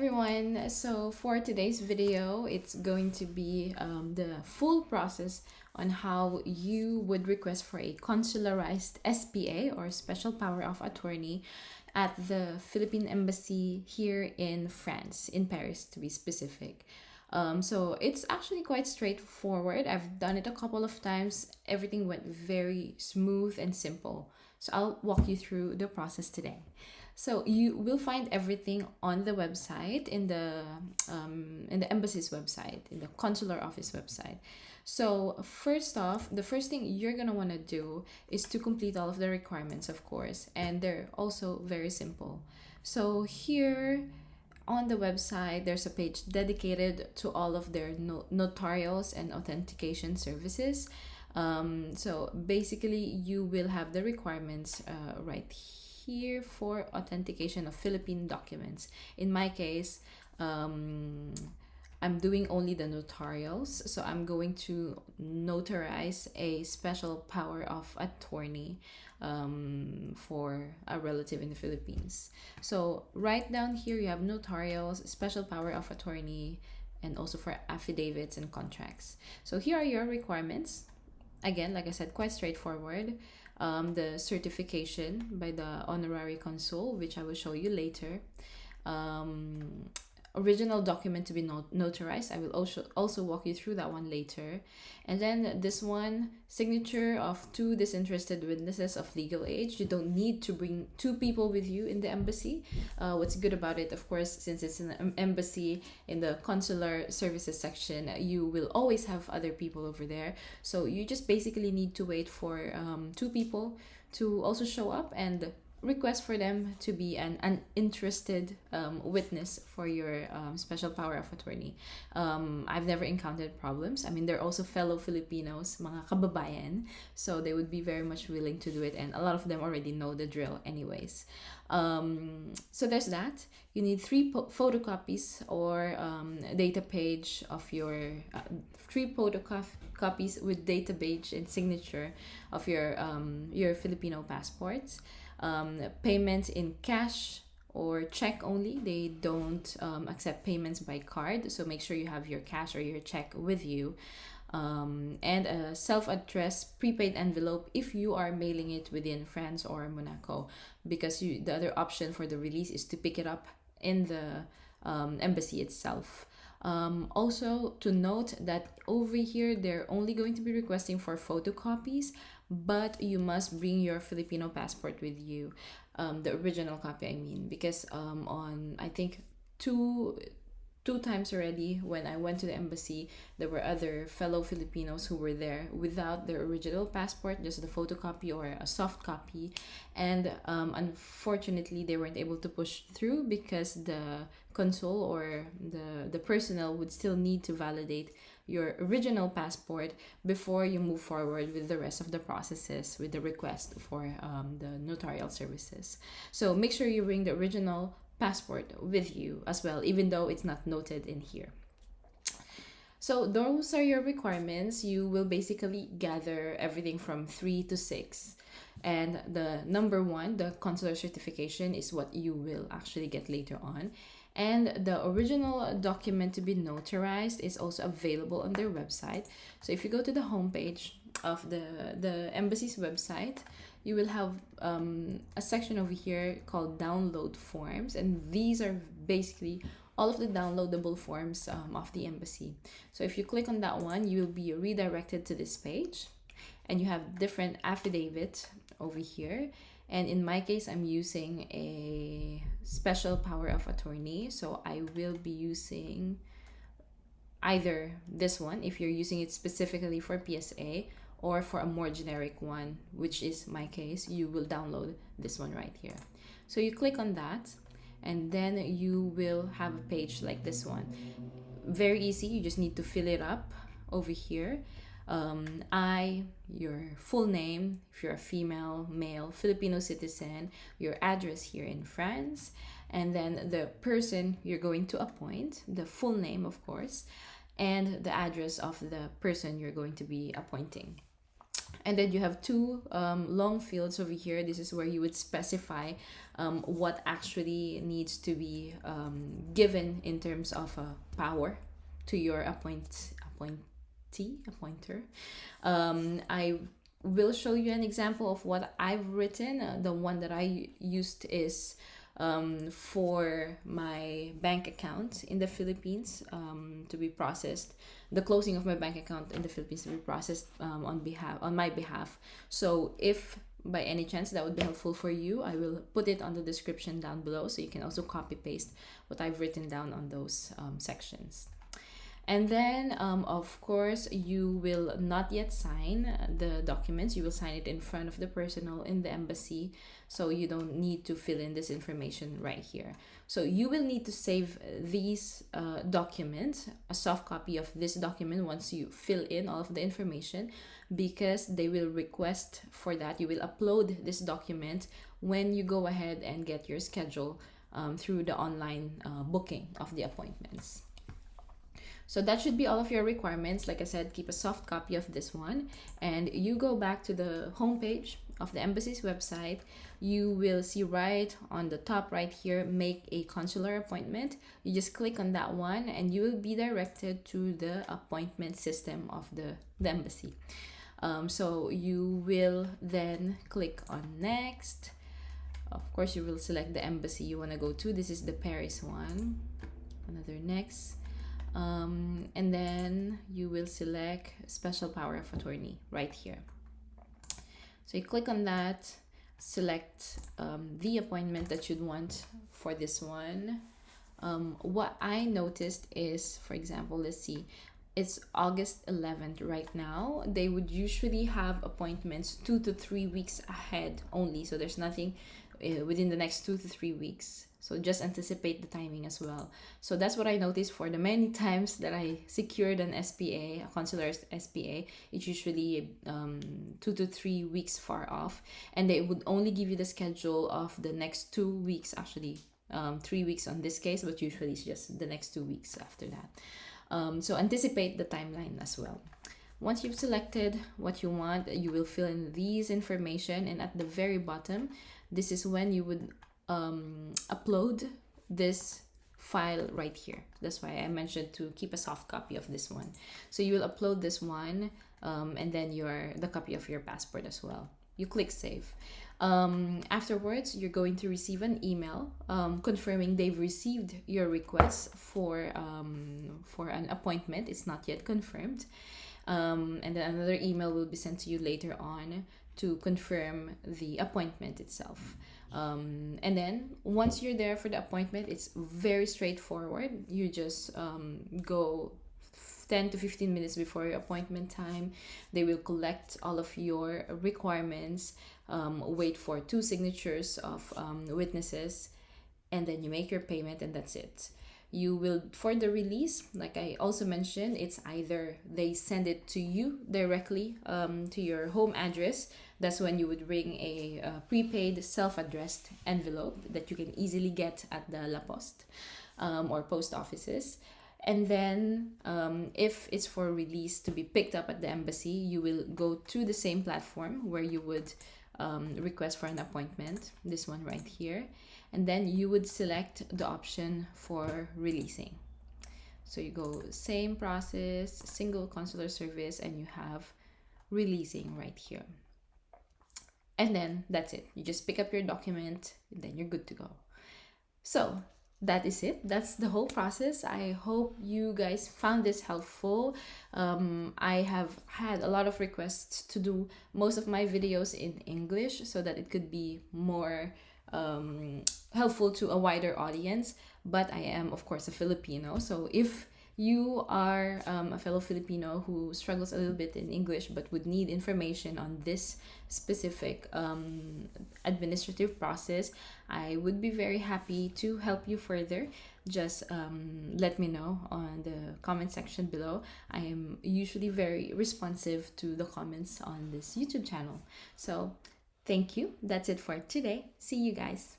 everyone. So for today's video, it's going to be the full process on how you would request for a consularized SPA or special power of attorney at the Philippine Embassy here in France, in Paris to be specific. So it's actually quite straightforward. I've done it a couple of times. Everything went very smooth and simple. So I'll walk you through the process today. So you will find everything on the website in the embassy's website, in the consular office website. So first off, the first thing you're gonna want to do is to complete all of the requirements, of course, and they're also very simple. So here on the website, there's a page dedicated to all of their notarials and authentication services. So basically, you will have the requirements right here for authentication of Philippine documents. In my case, I'm doing only the notarials, so I'm going to notarize a special power of attorney for a relative in the Philippines. So right down here, you have notarials, special power of attorney, and also for affidavits and contracts. So here are your requirements. Again, like I said, quite straightforward. The certification by the honorary consul, which I will show you later. Original document to be notarized. I will also walk you through that one later. And then this one, signature of two disinterested witnesses of legal age. You don't need to bring two people with you in the embassy. What's good about it, of course, since it's an embassy in the consular services section, you will always have other people over there. So you just basically need to wait for two people to also show up and request for them to be an interested witness for your special power of attorney. I've never encountered problems. I mean, they're also fellow Filipinos, mga kababayan, so they would be very much willing to do it, and a lot of them already know the drill anyways. So there's that. You need three photocopies or data page of your three photocopies with data page and signature of your Filipino passports. Payment in cash or check only. They don't accept payments by card, so make sure you have your cash or your check with you. And a self-addressed prepaid envelope if you are mailing it within France or Monaco, because the other option for the release is to pick it up in the embassy itself. Also, to note that over here they're only going to be requesting for photocopies, but you must bring your Filipino passport with you, the original copy, I mean, because on I think two times already when I went to the embassy, there were other fellow Filipinos who were there without their original passport, just the photocopy or a soft copy, and unfortunately they weren't able to push through because the consul or the personnel would still need to validate your original passport before you move forward with the rest of the processes with the request for the notarial services. So make sure you bring the original passport with you as well, even though it's not noted in here. So those are your requirements. You will basically gather everything from 3 to 6. And the number 1, the consular certification, is what you will actually get later on. And the original document to be notarized is also available on their website. So if you go to the homepage of the embassy's website, you will have a section over here called download forms, and these are basically all of the downloadable forms of the embassy. So if you click on that one, you will be redirected to this page, and you have different affidavits over here. And in my case, I'm using a special power of attorney, so I will be using either this one if you're using it specifically for PSA, or for a more generic one, which is my case, you will download this one right here. So you click on that, and then you will have a page like this one. Very easy, you just need to fill it up over here. Your full name, if you're a female, male, Filipino citizen, your address here in France, and then the person you're going to appoint, the full name, of course, and the address of the person you're going to be appointing. And then you have two long fields over here. This is where you would specify what actually needs to be given in terms of power to your appointer. I will show you an example of what I've written. The one that I used is for my bank account in the Philippines to be processed. The closing of my bank account in the Philippines to be processed on my behalf. So if by any chance that would be helpful for you, I will put it on the description down below, so you can also copy paste what I've written down on those sections. And then, of course, you will not yet sign the documents. You will sign it in front of the personnel in the embassy. So you don't need to fill in this information right here. So you will need to save these documents, a soft copy of this document once you fill in all of the information, because they will request for that. You will upload this document when you go ahead and get your schedule through the online booking of the appointments. So that should be all of your requirements. Like I said, keep a soft copy of this one, and you go back to the homepage of the embassy's website. You will see right on the top right here, make a consular appointment. You just click on that one and you will be directed to the appointment system of the embassy. So you will then click on next. Of course, you will select the embassy you want to go to. This is the Paris one. Another next. And then you will select special power of attorney right here. So you click on that, select the appointment that you'd want for this one. What I noticed is, for example, let's see, it's August 11th right now. They would usually have appointments 2 to 3 weeks ahead only. So there's nothing within the next 2 to 3 weeks. So just anticipate the timing as well. So that's what I noticed for the many times that I secured an SPA, a consular SPA. It's usually 2 to 3 weeks far off. And they would only give you the schedule of the next 2 weeks, actually 3 weeks on this case, but usually it's just the next 2 weeks after that. So anticipate the timeline as well. Once you've selected what you want, you will fill in these information, and at the very bottom, this is when you would upload this file right here. That's why I mentioned to keep a soft copy of this one. So you will upload this one and then the copy of your passport as well. You click save. Afterwards, you're going to receive an email confirming they've received your request for an appointment. It's not yet confirmed. And then another email will be sent to you later on to confirm the appointment itself. And then once you're there for the appointment, it's very straightforward. You just go 10 to 15 minutes before your appointment time. They will collect all of your requirements, wait for 2 signatures of witnesses, and then you make your payment, and that's it. You will, for the release, like I also mentioned, it's either they send it to you directly to your home address. That's when you would bring a prepaid self-addressed envelope that you can easily get at the La Poste or post offices. And then if it's for release to be picked up at the embassy, you will go to the same platform where you would request for an appointment, this one right here. And then you would select the option for releasing. So you go same process, single consular service, and you have releasing right here. And then that's it. You just pick up your document, and then you're good to go. So that is it. That's the whole process. I hope you guys found this helpful. I have had a lot of requests to do most of my videos in English so that it could be more helpful to a wider audience. But I am, of course, a Filipino. So if you are a fellow Filipino who struggles a little bit in English but would need information on this specific administrative process, I would be very happy to help you further. Just let me know on the comment section below. I am usually very responsive to the comments on this YouTube channel. So thank you. That's it for today. See you guys.